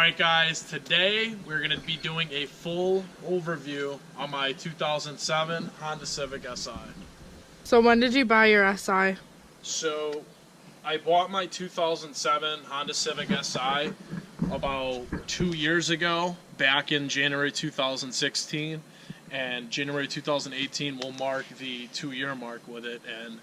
Alright guys, today we're going to be doing a full overview on my 2007 Honda Civic Si. So when did you buy your Si? So I bought my 2007 Honda Civic Si about 2 years ago, back in January 2016, and January 2018 will mark the 2-year mark with it. And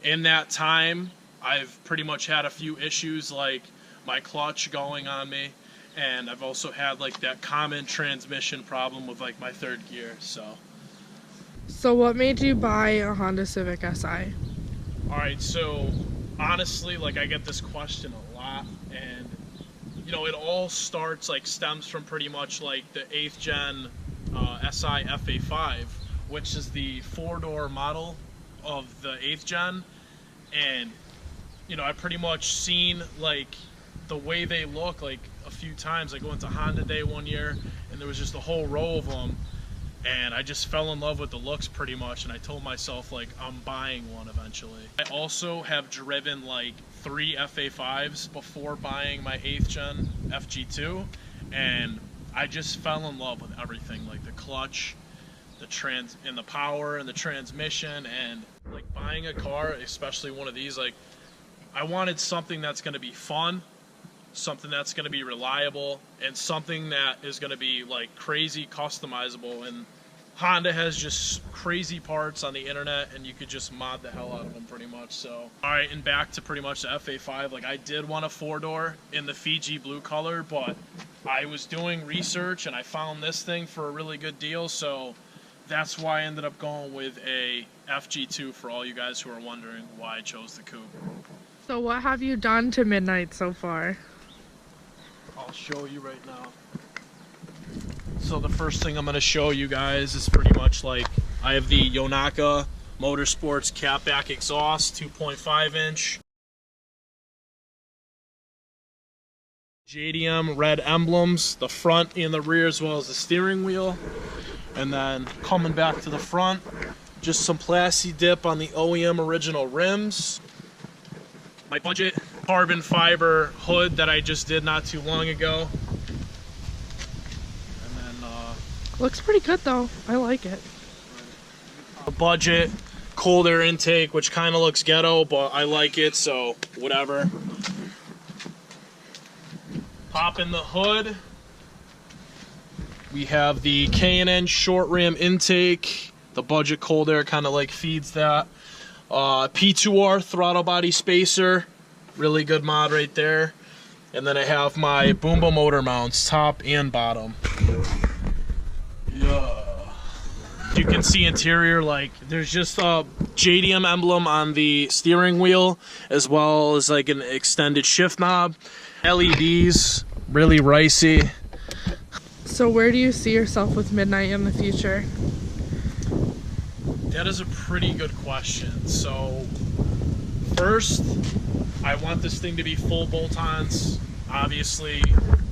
in that time I've pretty much had a few issues like my clutch going on me, and I've also had like that common transmission problem with like my third gear. So what made you buy a Honda Civic Si? Alright, so honestly, like, I get this question a lot, and you know, it all stems from pretty much like the 8th gen Si FA5, which is the 4-door model of the 8th gen. And you know, I've pretty much seen like the way they look like a few times. I went to Honda Day one year and there was just a whole row of them, and I just fell in love with the looks pretty much, and I told myself like I'm buying one eventually. I also have driven like 3 FA5s before buying my 8th gen FG2, and I just fell in love with everything, like the clutch, the power and the transmission. And like buying a car, especially one of these, like I wanted something that's going to be fun, something that's going to be reliable, and something that is going to be like crazy customizable. And Honda has just crazy parts on the internet, and you could just mod the hell out of them pretty much. So alright, and back to pretty much the FA5, like I did want a 4-door in the Fiji blue color, but I was doing research and I found this thing for a really good deal, so that's why I ended up going with a FG2, for all you guys who are wondering why I chose the coupe. So what have you done to Midnight so far? I'll show you right now. So the first thing I'm going to show you guys is pretty much like I have the Yonaka Motorsports catback exhaust, 2.5 inch. JDM red emblems, the front and the rear, as well as the steering wheel. And then coming back to the front, just some plasti dip on the OEM original rims. My budget carbon fiber hood that I just did not too long ago. And then Looks pretty good though. I like it. a budget cold air intake, which kind of looks ghetto, but I like it, so whatever. Pop in the hood. We have the K&N short ram intake. The budget cold air kind of like feeds that. P2R throttle body spacer, really good mod right there. And then I have my Boomba motor mounts, top and bottom. Yeah. You can see interior, like there's just a JDM emblem on the steering wheel, as well as like an extended shift knob. LEDs, really ricey. So where do you see yourself with Midnight in the future? That is a pretty good question. So first, I want this thing to be full bolt-ons. Obviously,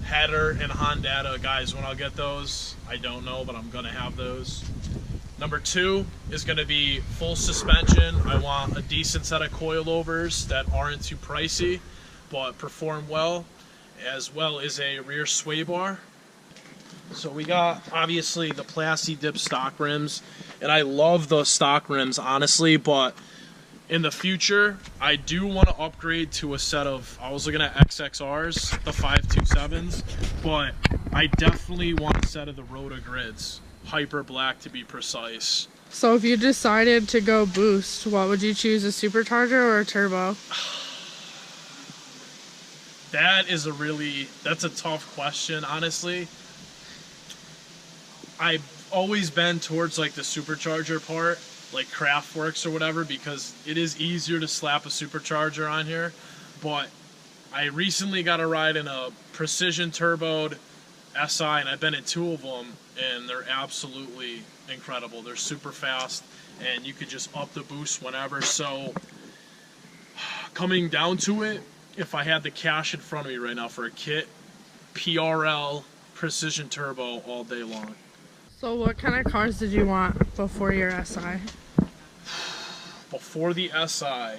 header and Honda, guys, when I'll get those, I don't know, but I'm gonna have those. Number 2 is gonna be full suspension. I want a decent set of coilovers that aren't too pricey, but perform well as a rear sway bar. So we got, obviously, the plasti dip stock rims, and I love the stock rims, honestly, but in the future, I do want to upgrade to a set of, I was looking at XXRs, the 527s, but I definitely want a set of the Rota grids, hyper black to be precise. So if you decided to go boost, what would you choose, a supercharger or a turbo? That's a tough question, honestly. I've always been towards like the supercharger part, like Craftworks or whatever, because it is easier to slap a supercharger on here. But I recently got a ride in a precision turboed Si, and I've been in 2 of them, and they're absolutely incredible. They're super fast, and you could just up the boost whenever. So coming down to it, if I had the cash in front of me right now for a kit, PRL precision turbo all day long. So what kind of cars did you want before your Si? Before the Si,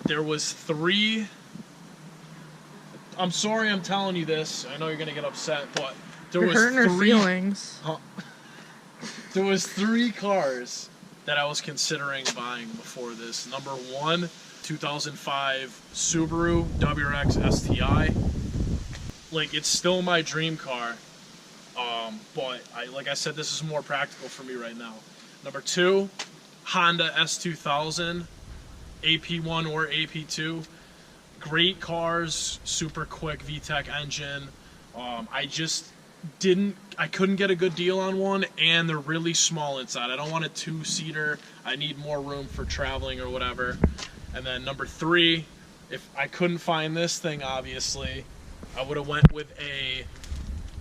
there was 3 I'm sorry I'm telling you this. I know you're gonna get upset, but there You're was hurting her three. feelings. There was 3 cars that I was considering buying before this. Number 1, 2005 Subaru WRX STI. Like, it's still my dream car, but like I said, this is more practical for me right now. Number 2, Honda S2000, AP1 or AP2. Great cars, super quick VTEC engine. I couldn't get a good deal on one, and they're really small inside. I don't want a 2-seater. I need more room for traveling or whatever. And then number 3, if I couldn't find this thing, obviously, I would have went with a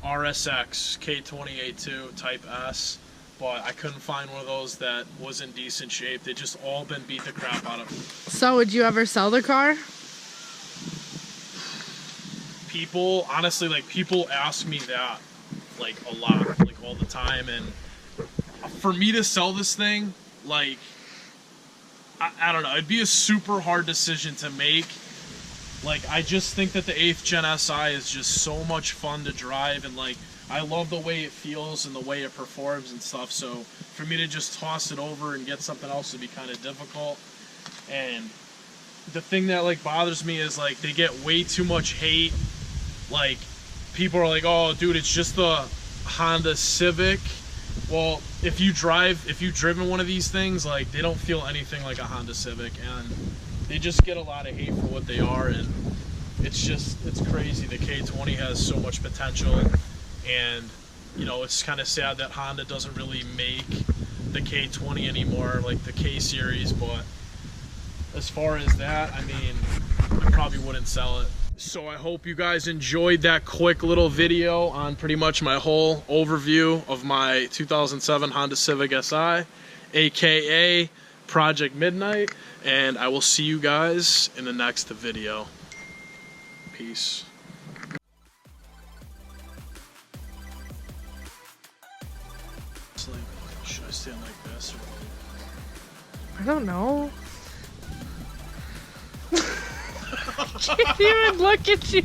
RSX K20A2 Type S, but I couldn't find one of those that was in decent shape. They just all been beat the crap out of. So would you ever sell the car? People, honestly, like, people ask me that, like, a lot, like, all the time, and for me to sell this thing, like, I don't know, it'd be a super hard decision to make. Like, I just think that the 8th Gen SI is just so much fun to drive, and, like, I love the way it feels and the way it performs and stuff, so for me to just toss it over and get something else would be kind of difficult. And the thing that, like, bothers me is, like, they get way too much hate. Like, people are like, oh, dude, it's just the Honda Civic. Well, if you've driven one of these things, like, they don't feel anything like a Honda Civic, and they just get a lot of hate for what they are, and it's crazy. The K20 has so much potential, and, you know, it's kind of sad that Honda doesn't really make the K20 anymore, like the K series, but as far as that, I mean, I probably wouldn't sell it. So I hope you guys enjoyed that quick little video on pretty much my whole overview of my 2007 Honda Civic Si, aka Project Midnight, and I will see you guys in the next video. Peace. Should I stand like this? Or... I don't know. I can't even look at you.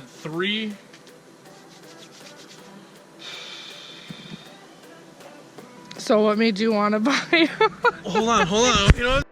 Three. So what made you want to buy it? Hold on. You know what?